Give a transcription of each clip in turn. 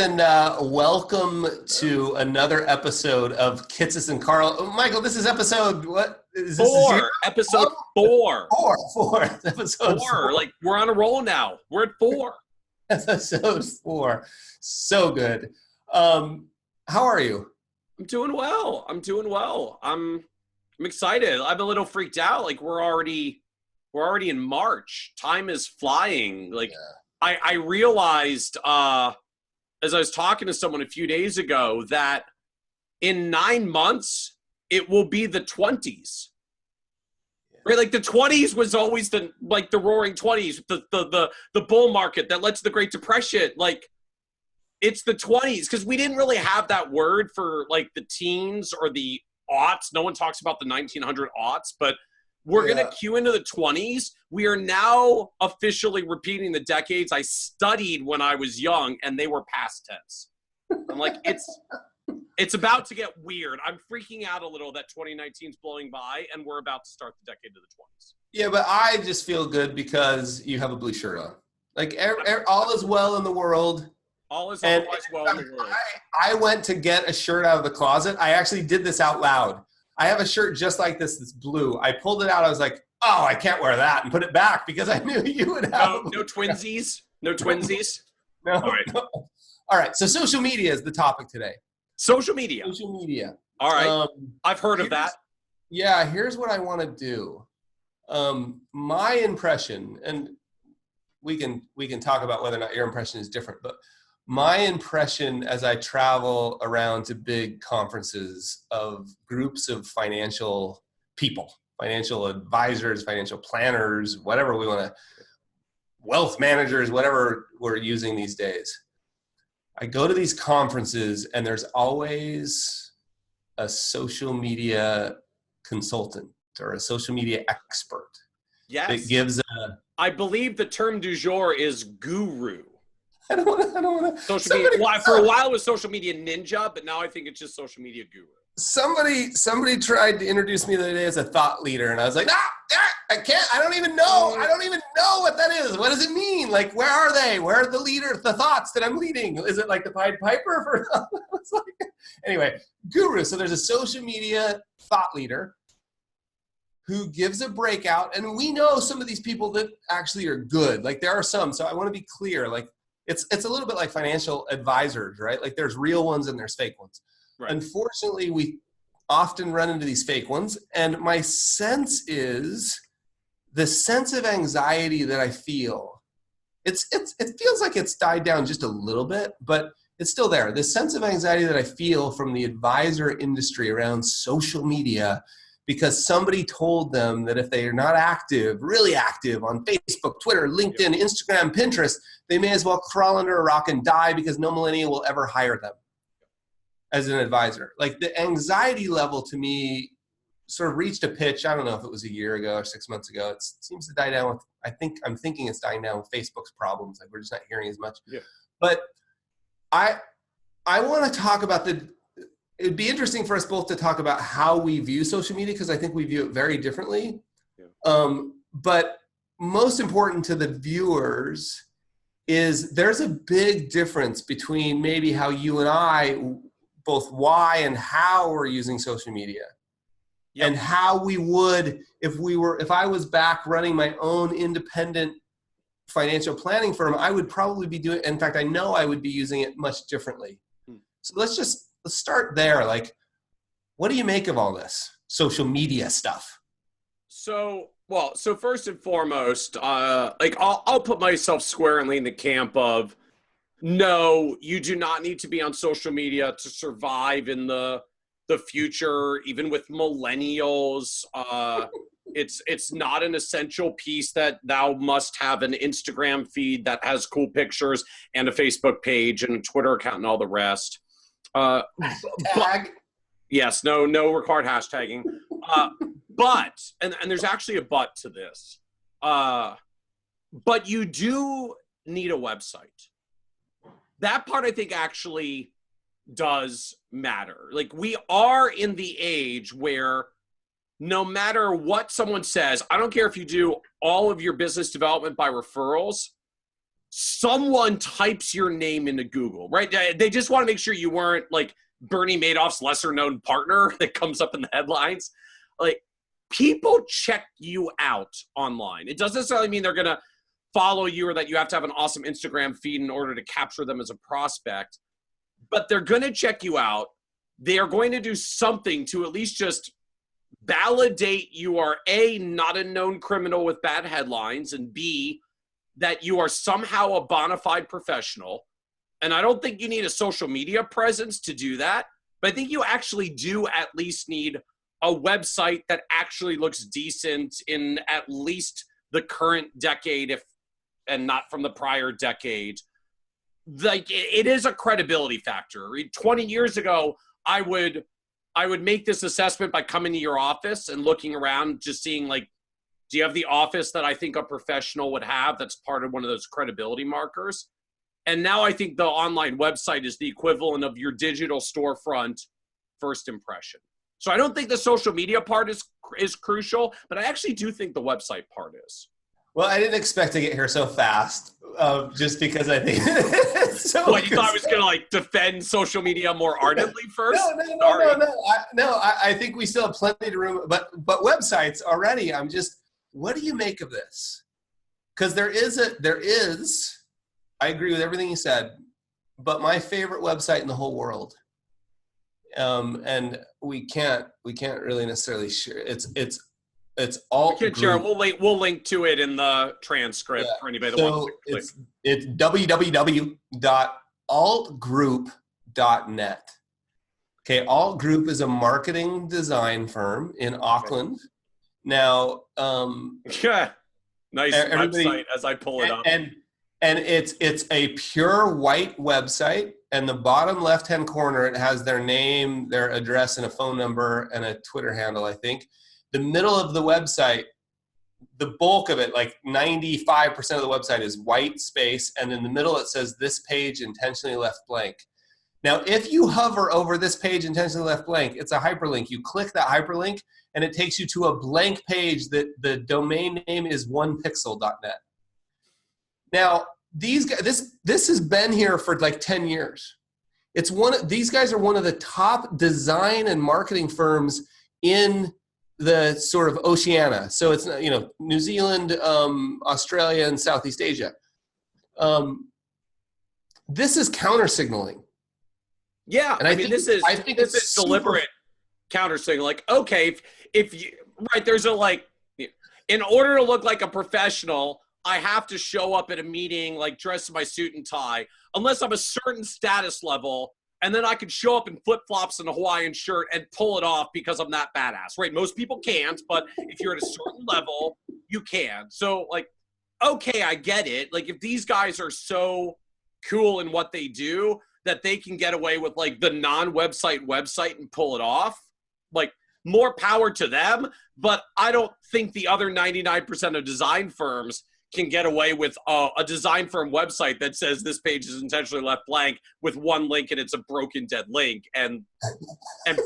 and welcome to another episode of Kitces and Carl. Oh, Michael, this is episode, what? Is this Four. Episode 4. Four. Episode 4. Like, we're on a roll now. We're at 4. Episode 4. So good. How are you? I'm doing well. I'm excited. I'm a little freaked out. Like, we're already in March. Time is flying. Like, yeah. I realized as I was talking to someone a few days ago that in 9 months it will be the 20s. Right? Like the 20s was always the roaring 20s, the bull market that led to the Great Depression. Like, it's the 20s because we didn't really have that word for like the teens or the aughts. No one talks about the 1900 aughts, but we're going to cue into the 20s. We are now officially repeating the decades I studied when I was young, and they were past tense. I'm like, it's about to get weird. I'm freaking out a little that 2019 is blowing by, and we're about to start the decade of the 20s. Yeah, but I just feel good because you have a blue shirt on. Like, all is well in the world. All is otherwise well in the world. I went to get a shirt out of the closet. I actually did this out loud. I have a shirt just like this that's blue. I pulled it out. I was like, oh, I can't wear that, and put it back because I knew you would have. No twinsies? No twinsies? No. All right. No. All right. So social media is the topic today. Social media. All right. I've heard of that. Yeah. Here's what I want to do. My impression, and we can talk about whether or not your impression is different, but my impression as I travel around to big conferences of groups of financial people, financial advisors, financial planners, whatever we want to, wealth managers, whatever we're using these days. I go to these conferences and there's always a social media consultant or a social media expert. Yes. That gives I believe the term du jour is guru. I don't want to. Social media. Well, for a while it was social media ninja, but now I think it's just social media guru. Somebody tried to introduce me the other day as a thought leader, and I was like, I can't. I don't even know what that is. What does it mean? Like, where are they? Where are the leaders? The thoughts that I'm leading? Is it like the Pied Piper? Anyway, guru. So there's a social media thought leader who gives a breakout, and we know some of these people that actually are good. Like, there are some. So I want to be clear. Like, it's a little bit like financial advisors, right? Like, there's real ones and there's fake ones. Right. Unfortunately, we often run into these fake ones. And my sense is the sense of anxiety that I feel, it feels like it's died down just a little bit, but it's still there. The sense of anxiety that I feel from the advisor industry around social media, because somebody told them that if they are not active, really active on Facebook, Twitter, LinkedIn, Instagram, Pinterest, they may as well crawl under a rock and die because no millennial will ever hire them as an advisor. Like, the anxiety level to me sort of reached a pitch. I don't know if it was a year ago or 6 months ago. It seems to die down with, I'm thinking it's dying down with Facebook's problems. Like, we're just not hearing as much. Yeah. But I want to talk about it'd be interesting for us both to talk about how we view social media, because I think we view it very differently. Yeah. But most important to the viewers is there's a big difference between maybe how you and I, both why and how we're using social media. Yep. And how we would, if I was back running my own independent financial planning firm, I would probably be doing, in fact, I know I would be using it much differently. So let's start there. Like, what do you make of all this social media stuff? So first and foremost, like, I'll put myself squarely in the camp of, no, you do not need to be on social media to survive in the future, even with millennials. It's not an essential piece that thou must have an Instagram feed that has cool pictures and a Facebook page and a Twitter account and all the rest. Tag. Yes, no required hashtagging. But there's actually a but to this. But you do need a website. That part, I think, actually does matter. Like, we are in the age where no matter what someone says, I don't care if you do all of your business development by referrals, someone types your name into Google, right? They just want to make sure you weren't like Bernie Madoff's lesser known partner that comes up in the headlines. Like, people check you out online. It doesn't necessarily mean they're going to follow you or that you have to have an awesome Instagram feed in order to capture them as a prospect, but they're going to check you out. They are going to do something to at least just validate you are A, not a known criminal with bad headlines, and B, that you are somehow a bona fide professional. And I don't think you need a social media presence to do that, but I think you actually do at least need a website that actually looks decent in at least the current decade, and not from the prior decade. Like, it is a credibility factor. 20 years ago, I would make this assessment by coming to your office and looking around, just seeing, like, do you have the office that I think a professional would have that's part of one of those credibility markers? And now I think the online website is the equivalent of your digital storefront first impression. So I don't think the social media part is crucial, but I actually do think the website part is. Well, I didn't expect to get here so fast, just because I think it's so. What, you thought I was going to like defend social media more ardently first? No. I think we still have plenty of room, but websites already. What do you make of this? Because there is. I agree with everything you said, but my favorite website in the whole world, and we can't really necessarily share. It's all. We can share. We'll link to it in the transcript for anybody that wants to click. It's www.altgroup.net. Okay, Alt Group is a marketing design firm in Auckland. Now, yeah, nice website as I pull it up. And it's a pure white website, and the bottom left-hand corner, it has their name, their address, and a phone number, and a Twitter handle, I think. The middle of the website, the bulk of it, like 95% of the website is white space, and in the middle it says, "This page intentionally left blank." Now, if you hover over "This page intentionally left blank," it's a hyperlink. You click that hyperlink, and it takes you to a blank page that the domain name is onepixel.net. Now, these guys, this has been here for like 10 years. These guys are one of the top design and marketing firms in the sort of Oceania. So it's, New Zealand, Australia, and Southeast Asia. This is counter signaling. Yeah, and I think this is deliberate counter signaling. Like, okay, if you, right, there's a, like, in order to look like a professional, I have to show up at a meeting like dressed in my suit and tie, unless I'm a certain status level. And then I could show up in flip-flops and a Hawaiian shirt and pull it off because I'm that badass, right? Most people can't, but if you're at a certain level, you can. So, like, okay, I get it. Like, if these guys are so cool in what they do that they can get away with, like, the non-website website and pull it off, like, more power to them. But I don't think the other 99% of design firms can get away with a design firm website that says "This page is intentionally left blank" with one link and it's a broken dead link and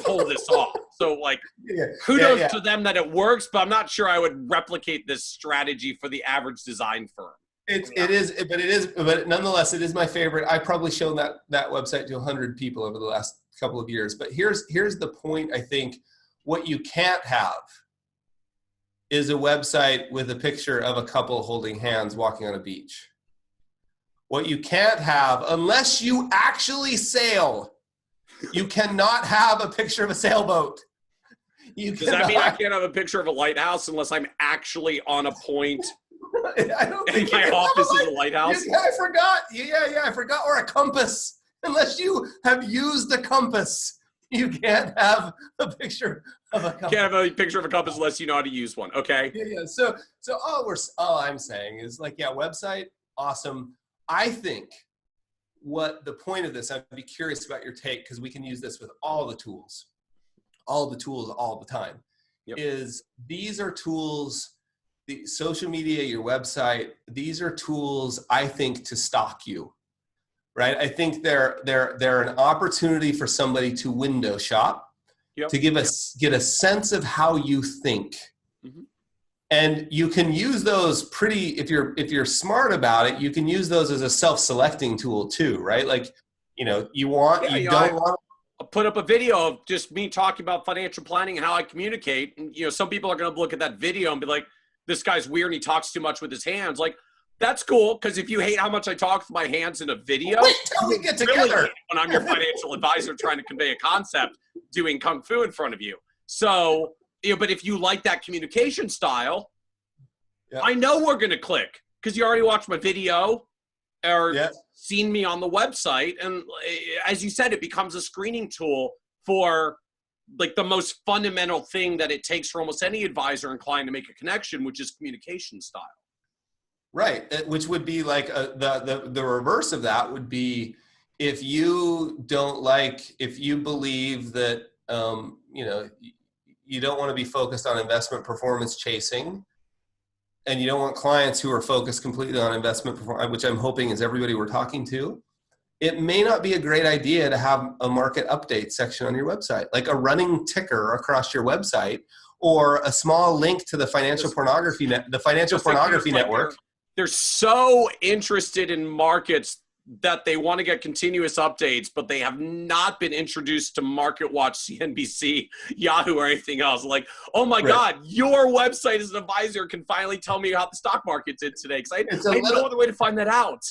pull this off. So, like, kudos to them that it works, but I'm not sure I would replicate this strategy for the average design firm. But nonetheless, it is my favorite. I've probably shown that website to 100 people over the last couple of years. But here's the point. I think what you can't have is a website with a picture of a couple holding hands walking on a beach. What you can't have, unless you actually sail, you cannot have a picture of a sailboat. Does that mean I can't have a picture of a lighthouse unless I'm actually on a point? I don't think my office is a lighthouse. Yeah, I forgot. Yeah, I forgot. Or a compass. Unless you have used the compass, you can't have a picture of a compass. Can't have a picture of a compass unless you know how to use one. Okay. Yeah. So all I'm saying is, like, website, awesome. I think what the point of this, I'd be curious about your take, because we can use this with all the tools all the time. Is these are tools, the social media, your website, these are tools, I think, to stalk you. Right? I think they're an opportunity for somebody to window shop, to get a sense of how you think. And you can use those pretty, if you're smart about it, you can use those as a self-selecting tool too, right? Like, you know, you don't want. I'll put up a video of just me talking about financial planning and how I communicate. And, you know, some people are going to look at that video and be like, this guy's weird and he talks too much with his hands. Like, that's cool, because if you hate how much I talk with my hands in a video, wait till we get together. When I'm your financial advisor trying to convey a concept, doing kung fu in front of you. So, you know, but if you like that communication style, I know we're going to click, because you already watched my video or seen me on the website. And as you said, it becomes a screening tool for like the most fundamental thing that it takes for almost any advisor and client to make a connection, which is communication style. Right, which would be like the reverse of that would be if you believe that you know, you don't want to be focused on investment performance chasing, and you don't want clients who are focused completely on investment performance, which I'm hoping is everybody we're talking to. It may not be a great idea to have a market update section on your website, like a running ticker across your website, or a small link to the financial pornography network. They're so interested in markets that they want to get continuous updates, but they have not been introduced to Market Watch, CNBC, Yahoo, or anything else. Like, oh my God, your website as an advisor can finally tell me how the stock market did today, because I had no other way to find that out.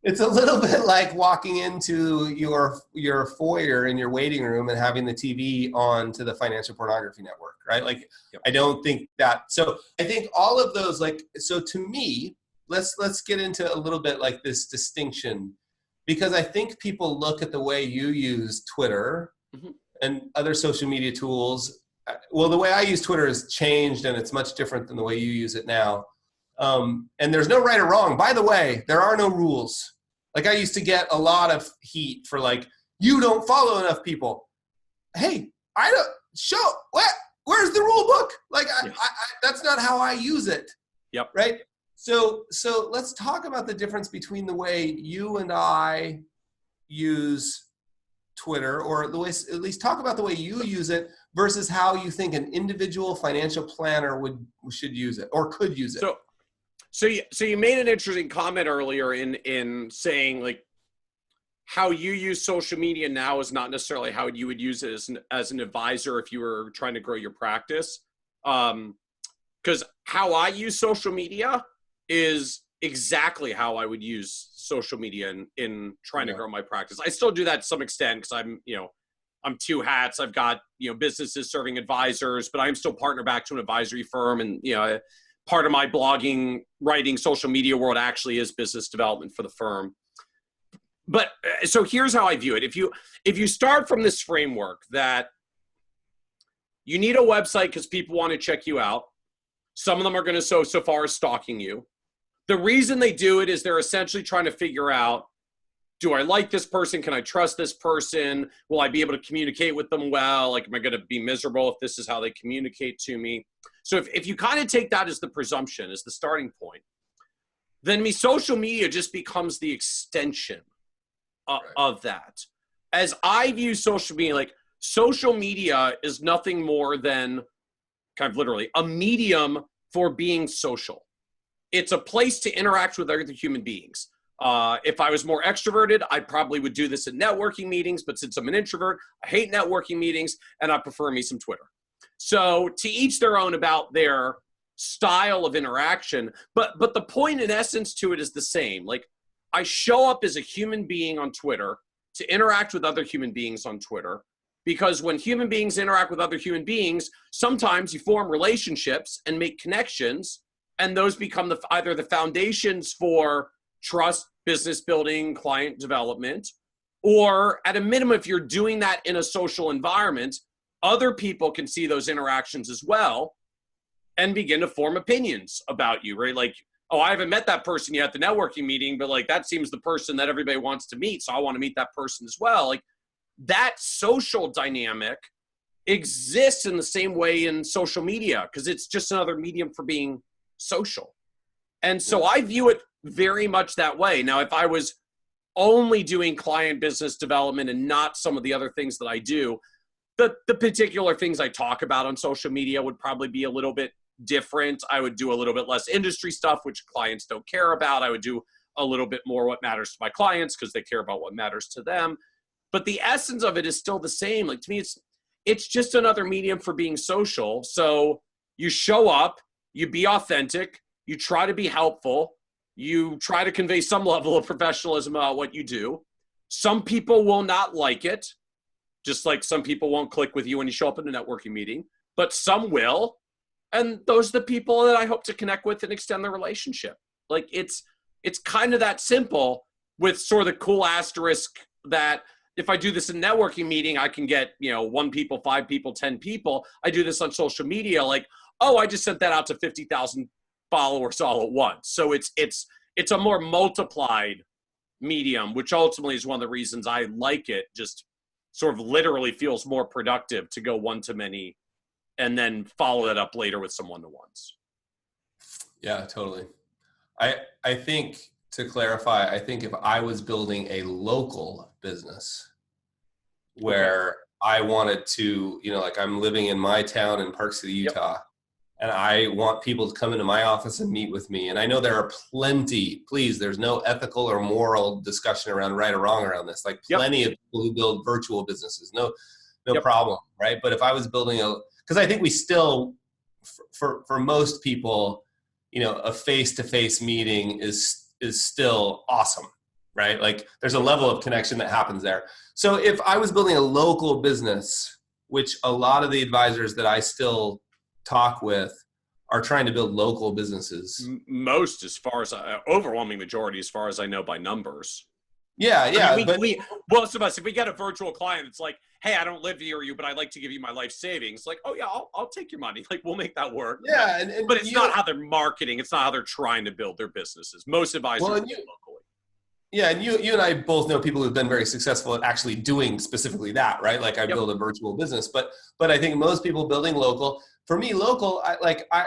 It's a little bit like walking into your foyer in your waiting room and having the TV on to the financial pornography network, right? Like, I don't think that. So I think all of those, like, so to me, let's get into a little bit like this distinction, because I think people look at the way you use Twitter and other social media tools. Well, the way I use Twitter has changed, and it's much different than the way you use it now. And there's no right or wrong. By the way, there are no rules. Like, I used to get a lot of heat for like, you don't follow enough people. Hey, I don't show what? Where's the rule book? Like, I that's not how I use it. Yep. Right. So let's talk about the difference between the way you and I use Twitter, or at least talk about the way you use it versus how you think an individual financial planner should use it or could use it. So you made an interesting comment earlier in saying like how you use social media now is not necessarily how you would use it as an advisor if you were trying to grow your practice. Because how I use social media is exactly how I would use social media in trying to grow my practice. I still do that to some extent because I'm two hats. I've got, businesses serving advisors, but I'm still partner back to an advisory firm. And, part of my blogging, writing, social media world actually is business development for the firm. But so here's how I view it. If you start from this framework that you need a website because people want to check you out, some of them are going to so far as stalking you. The reason they do it is they're essentially trying to figure out, do I like this person? Can I trust this person? Will I be able to communicate with them well? Like, am I going to be miserable if this is how they communicate to me? So if you kind of take that as the presumption, as the starting point, then social media just becomes the extension of that. As I view social media, like social media is nothing more than kind of literally a medium for being social. It's a place to interact with other human beings. If I was more extroverted, I probably would do this at networking meetings, but since I'm an introvert, I hate networking meetings and I prefer me some Twitter. So to each their own about their style of interaction, but the point in essence to it is the same. Like, I show up as a human being on Twitter to interact with other human beings on Twitter, because when human beings interact with other human beings, sometimes you form relationships and make connections, and those become either the foundations for trust, business building, client development, or at a minimum, if you're doing that in a social environment, other people can see those interactions as well and begin to form opinions about you, right? Like, oh, I haven't met that person yet at the networking meeting, but like, that seems the person that everybody wants to meet, so I want to meet that person as well. Like, that social dynamic exists in the same way in social media, because it's just another medium for being social. And so I view it very much that way. Now, if I was only doing client business development and not some of the other things that I do, the particular things I talk about on social media would probably be a little bit different. I would do a little bit less industry stuff, which clients don't care about. I would do a little bit more what matters to my clients because they care about what matters to them. But the essence of it is still the same. Like, to me, it's just another medium for being social. So you show up, you be authentic, you try to be helpful, you try to convey some level of professionalism about what you do. Some people will not like it, just like some people won't click with you when you show up in a networking meeting, but some will. And those are the people that I hope to connect with and extend the relationship. Like, it's kind of that simple, with sort of the cool asterisk that if I do this in a networking meeting, I can get, 1 people, 5 people, 10 people. I do this on social media, like, oh, I just sent that out to 50,000 followers all at once. So it's a more multiplied medium, which ultimately is one of the reasons I like it. Just sort of literally feels more productive to go one-to-many and then follow that up later with some one-to-ones. Yeah, totally. I think, to clarify, I think if I was building a local business where I wanted to, like I'm living in my town in Park City, Utah, and I want people to come into my office and meet with me. And I know there are plenty, please, there's no ethical or moral discussion around right or wrong around this. Like plenty of people who build virtual businesses, no problem, right? But if I was building because I think we still, for most people, a face-to-face meeting is still awesome, right? Like there's a level of connection that happens there. So if I was building a local business, which a lot of the advisors that I still talk with are trying to build local businesses. Most, as far as overwhelming majority, as far as I know by numbers. Yeah. Most of us, if we get a virtual client, it's like, hey, I don't live near you, but I'd like to give you my life savings. Like, oh yeah, I'll take your money. Like, we'll make that work. Yeah, but it's not how they're marketing. It's not how they're trying to build their businesses. Most advisors do locally. Yeah, and you and I both know people who've been very successful at actually doing specifically that, right? Like I build a virtual business, but I think most people building local. For me, local, I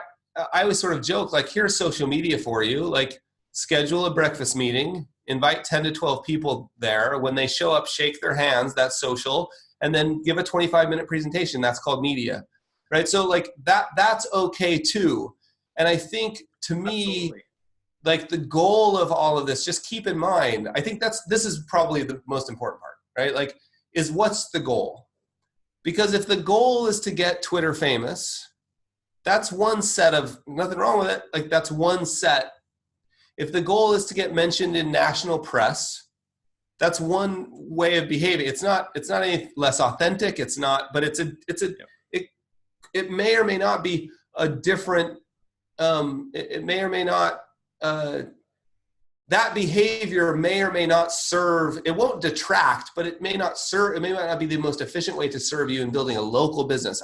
always sort of joke, like, here's social media for you. Like, schedule a breakfast meeting, invite 10 to 12 people there. When they show up, shake their hands, that's social, and then give a 25-minute presentation. That's called media, right? So like that's okay too. And I think, to me, like the goal of all of this, just keep in mind, I think this is probably the most important part, right? Like, is what's the goal? Because if the goal is to get Twitter famous, that's one set of, nothing wrong with it. Like, that's one set. If the goal is to get mentioned in national press, that's one way of behaving. It's not any less authentic. It's not, but it may or may not be a different, it may or may not, that behavior may or may not serve, it won't detract, but it may not serve, it may not be the most efficient way to serve you in building a local business.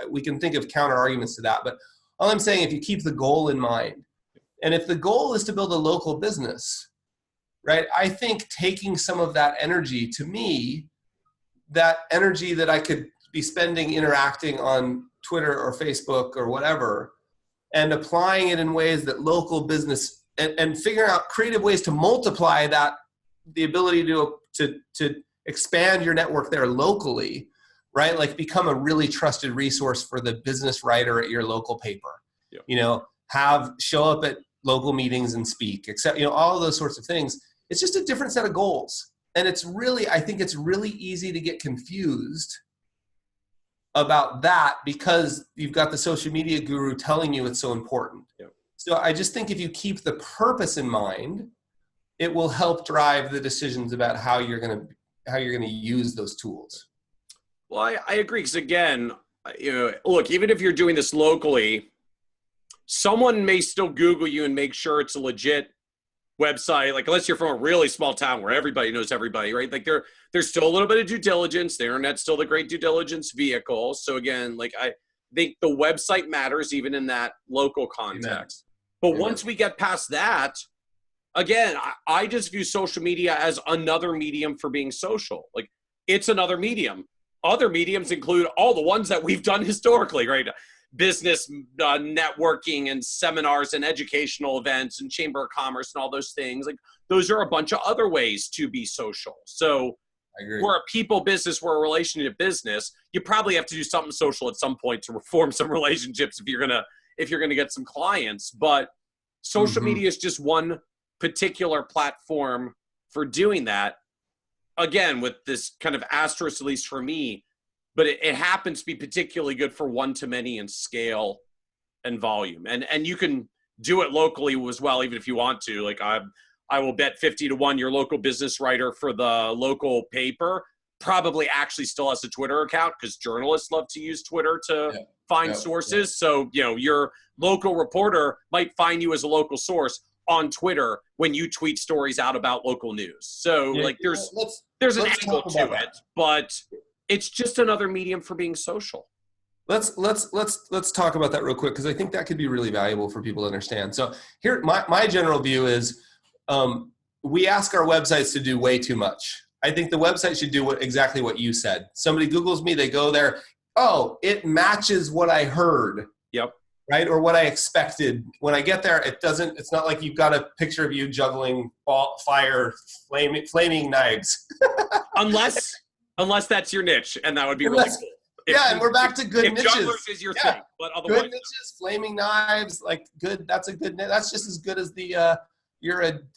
We can think of counter arguments to that, but all I'm saying, if you keep the goal in mind, and if the goal is to build a local business, right, I think taking some of that energy, to me, that energy that I could be spending interacting on Twitter or Facebook or whatever, and applying it in ways that local business, and figuring out creative ways to multiply that, the ability to expand your network there locally, right? Like, become a really trusted resource for the business writer at your local paper. Show up at local meetings and speak, except, all of those sorts of things. It's just a different set of goals. And I think it's really easy to get confused about that because you've got the social media guru telling you it's so important. So I just think if you keep the purpose in mind, it will help drive the decisions about how you're going to use those tools. Well, I agree. Because again, look, even if you're doing this locally, someone may still Google you and make sure it's a legit website. Like, unless you're from a really small town where everybody knows everybody, right? Like, there's still a little bit of due diligence. The internet's still the great due diligence vehicle. So again, like, I think the website matters even in that local context. But once we get past that, again, I just view social media as another medium for being social. Like, it's another medium. Other mediums include all the ones that we've done historically, right? Business networking and seminars and educational events and chamber of commerce and all those things. Like, those are a bunch of other ways to be social. So we're a people business, we're a relationship business. You probably have to do something social at some point to reform some relationships if if you're going to get some clients. But social media is just one particular platform for doing that. Again, with this kind of asterisk, at least for me, but it happens to be particularly good for one-to-many and scale and volume. And you can do it locally as well, even if you want to. Like I will bet 50 to 1 your local business writer for the local paper probably actually still has a Twitter account, because journalists love to use Twitter to find sources. So, your local reporter might find you as a local source on Twitter when you tweet stories out about local news. So there's an angle to it, but it's just another medium for being social. Let's talk about that real quick, because I think that could be really valuable for people to understand. So here, my general view is we ask our websites to do way too much. I think the website should do exactly what you said. Somebody Googles me, they go there. Oh, it matches what I heard. Yep. Right? Or what I expected. When I get there, it's not like you've got a picture of you juggling flaming knives. unless that's your niche, and that would be really cool. And we're back to good niches. Jugglers is your thing, but otherwise. Good niches, flaming knives, good. That's a good niche. That's just as good as the you're an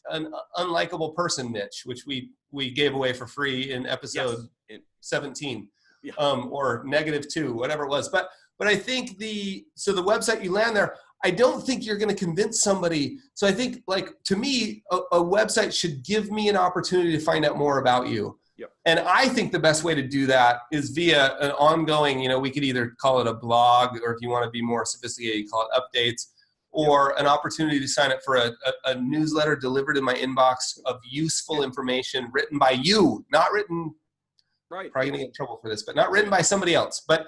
unlikable person niche, which we gave away for free in episode 17, or -2, whatever it was. But I think the website you land there, I don't think you're going to convince somebody. So I think, to me, a website should give me an opportunity to find out more about you. Yep. And I think the best way to do that is via an ongoing, we could either call it a blog, or if you want to be more sophisticated, you call it updates, or an opportunity to sign up for a newsletter delivered in my inbox of useful information written by you, not written, probably going to get in trouble for this, but not written by somebody else. But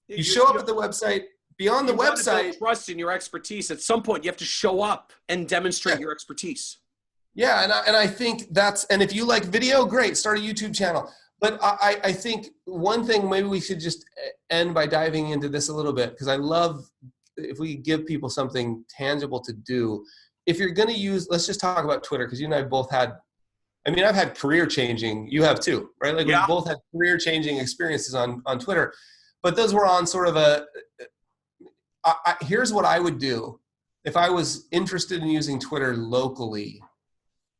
you show up at the website, beyond the website. Trust in your expertise. At some point, you have to show up and demonstrate your expertise. Yeah, and I think and if you like video, great, start a YouTube channel. But I think one thing, maybe we should just end by diving into this a little bit, because I love if we give people something tangible to do. If you're going to use, let's just talk about Twitter, because you and I both had, I've had career changing, you have too, right? We both had career changing experiences on Twitter, but those were on sort of here's what I would do if I was interested in using Twitter locally.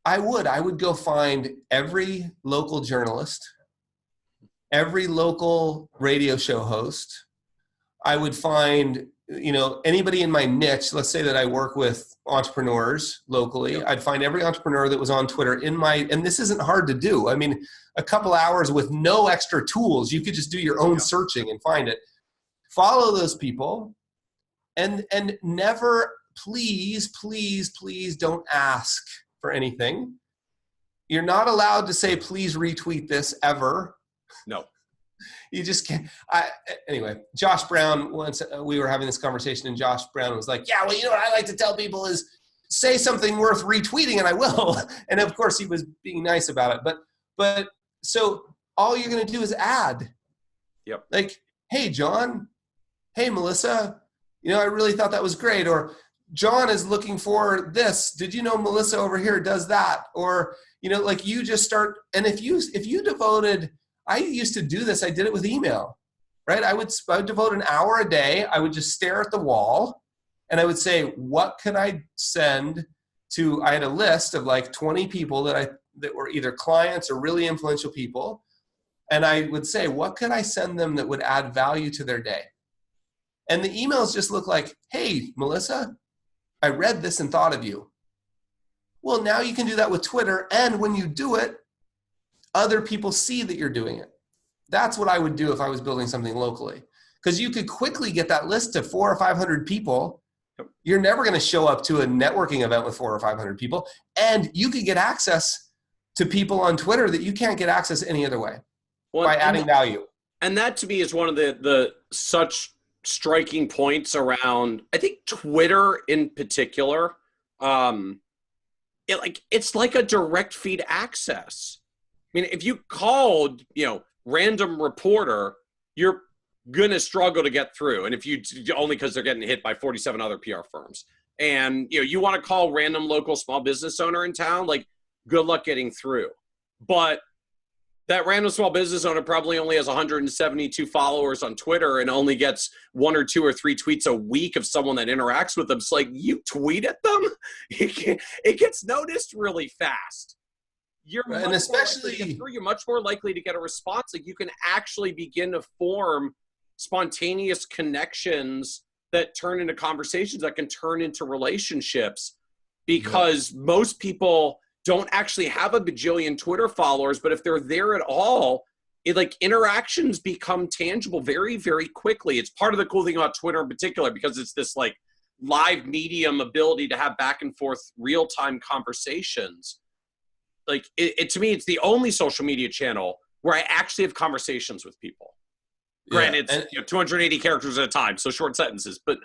I would go find every local journalist, every local radio show host. I would find, anybody in my niche. Let's say that I work with entrepreneurs locally. Yep. I'd find every entrepreneur that was on Twitter and this isn't hard to do. A couple hours with no extra tools, you could just do your own searching and find it. Follow those people, and never, please don't ask for anything. You're not allowed to say, please retweet this ever. No. You just can't. Anyway, Josh Brown, once we were having this conversation, and Josh Brown was like, yeah, well, what I like to tell people is say something worth retweeting, and I will. And of course he was being nice about it. But so all you're going to do is add. Yep. Like, hey, John, hey, Melissa, I really thought that was great. Or John is looking for this. Did you know Melissa over here does that? Or, you just start. And if you devoted, I used to do this. I did it with email, right? I would devote an hour a day. I would just stare at the wall, and I would say, what could I send to, I had a list of 20 people that were either clients or really influential people. And I would say, what could I send them that would add value to their day? And the emails just look like, hey, Melissa, I read this and thought of you. Well, now you can do that with Twitter. And when you do it, other people see that you're doing it. That's what I would do if I was building something locally. Because you could quickly get that list to 400 or 500 people. You're never going to show up to a networking event with 400 or 500 people. And you could get access to people on Twitter that you can't get access any other way by adding value. And that to me is one of the such striking points around, I think, Twitter in particular. It's like a direct feed access. If you called, random reporter, you're going to struggle to get through. And if you only because they're getting hit by 47 other PR firms. And, you want to call random local small business owner in town, good luck getting through. But That random small business owner probably only has 172 followers on Twitter and only gets 1 or 2 or 3 tweets a week of someone that interacts with them. It's like, you tweet at them, it gets noticed really fast. You're right. And especially you're much more likely to get a response. Like, you can actually begin to form spontaneous connections that turn into conversations that can turn into relationships, because most people don't actually have a bajillion Twitter followers, but if they're there at all, interactions become tangible very, very quickly. It's part of the cool thing about Twitter in particular, because it's this like live medium ability to have back and forth real-time conversations. Like, to me, it's the only social media channel where I actually have conversations with people. Granted, it's 280 characters at a time, so short sentences, but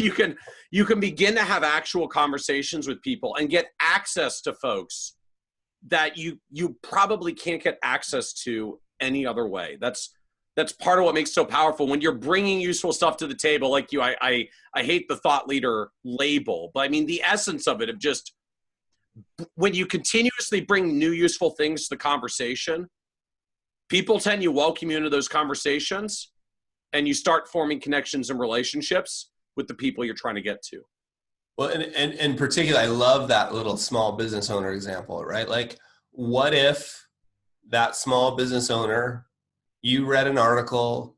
you can begin to have actual conversations with people and get access to folks that you probably can't get access to any other way. That's part of what makes it so powerful when you're bringing useful stuff to the table. Like you, I hate the thought leader label, but I mean the essence of it, of just when you continuously bring new useful things to the conversation, people tend to welcome you into those conversations, and you start forming connections and relationships with the people you're trying to get to. Well, and in particular, I love that little small business owner example, right? Like, what if that small business owner, you read an article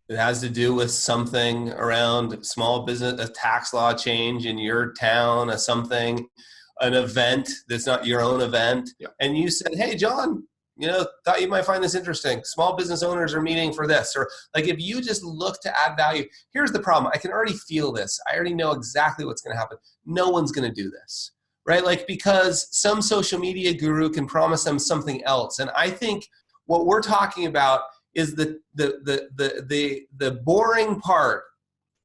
that has to do with something around small business, a tax law change in your town, an event that's not your own event, and you said, hey, John, thought you might find this interesting. Small business owners are meeting for this. Or like, if you just look to add value, here's the problem. I can already feel this. I already know exactly what's going to happen. No one's going to do this, right? Like, because some social media guru can promise them something else. And I think what we're talking about is the boring part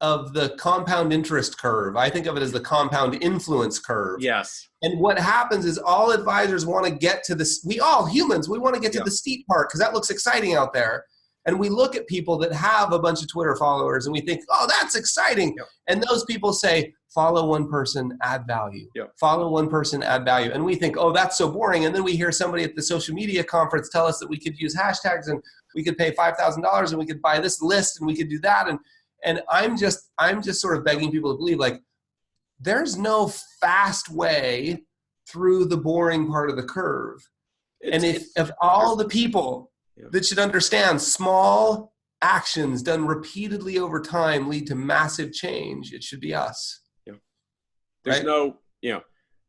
of the compound interest curve. I think of it as the compound influence curve. Yes. And what happens is all advisors want to get to this. We all humans, we want to get to the steep part because that looks exciting out there. And we look at people that have a bunch of Twitter followers and we think, oh, that's exciting. Yep. And those people say, follow one person, add value. Yep. Follow one person, add value. And we think, oh, that's so boring. And then we hear somebody at the social media conference tell us that we could use hashtags and we could pay $5,000 and we could buy this list and we could do that. And I'm just sort of begging people to believe, like, there's no fast way through the boring part of the curve. And if all the people that should understand small actions done repeatedly over time lead to massive change, it should be us. Yeah.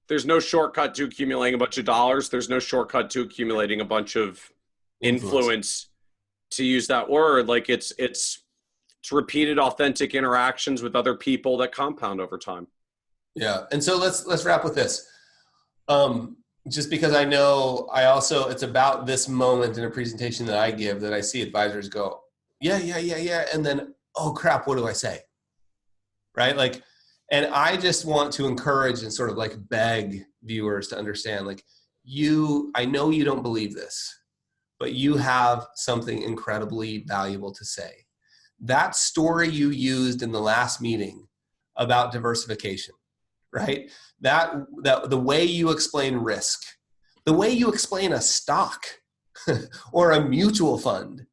There's no shortcut to accumulating a bunch of dollars. There's no shortcut to accumulating a bunch of influence, to use that word. Like, it's repeated authentic interactions with other people that compound over time. Yeah. And so let's wrap with this. Just because I know it's about this moment in a presentation that I give that I see advisors go, yeah. And then, oh crap, what do I say? Right? Like, and I just want to encourage and sort of like beg viewers to understand, like, I know you don't believe this, but you have something incredibly valuable to say. That story you used in the last meeting about diversification, right? That the way you explain risk, the way you explain a stock or a mutual fund,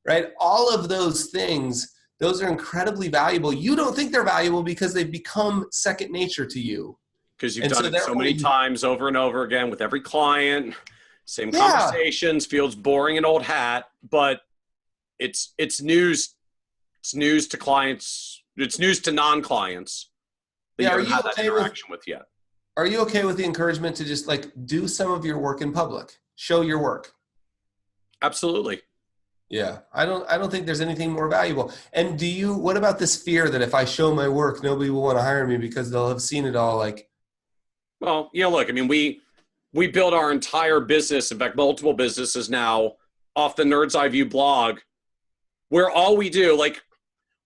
right? All of those things, those are incredibly valuable. You don't think they're valuable because they've become second nature to you. Because you've done it so many times over and over again with every client, same conversations, feels boring and old hat, but it's news. It's news to clients. It's news to non-clients. Yeah, are you had that interaction with yet? Are you okay with the encouragement to just like do some of your work in public? Show your work. Absolutely. Yeah, I don't think there's anything more valuable. And what about this fear that if I show my work, nobody will want to hire me because they'll have seen it all? Like, well, look, I mean, we build our entire business, in fact, multiple businesses now, off the Nerd's Eye View blog, where all we do, like,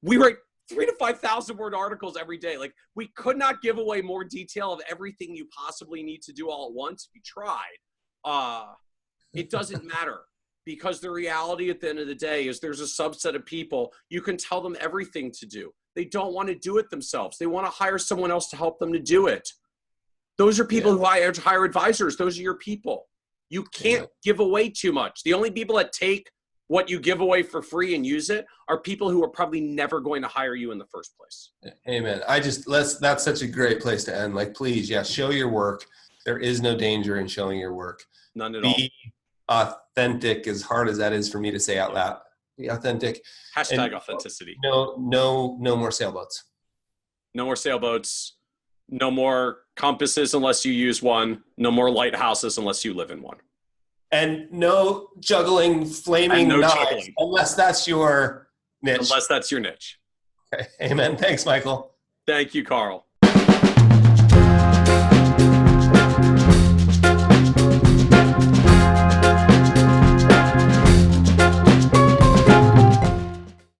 we write 3,000 to 5,000 word articles every day. Like, we could not give away more detail of everything you possibly need to do all at once if you tried. It doesn't matter, because the reality at the end of the day is there's a subset of people, you can tell them everything to do. They don't want to do it themselves. They want to hire someone else to help them to do it. Those are people who hire advisors. Those are your people. You can't give away too much. The only people that take what you give away for free and use it are people who are probably never going to hire you in the first place. Amen. That's such a great place to end. Like, please, show your work. There is no danger in showing your work. None at all. Be authentic, as hard as that is for me to say out loud. Be authentic. Hashtag authenticity. No more sailboats. No more sailboats. No more compasses unless you use one. No more lighthouses unless you live in one. And no juggling flaming knives unless that's your niche. Unless that's your niche. Okay. Amen. Thanks, Michael. Thank you, Carl.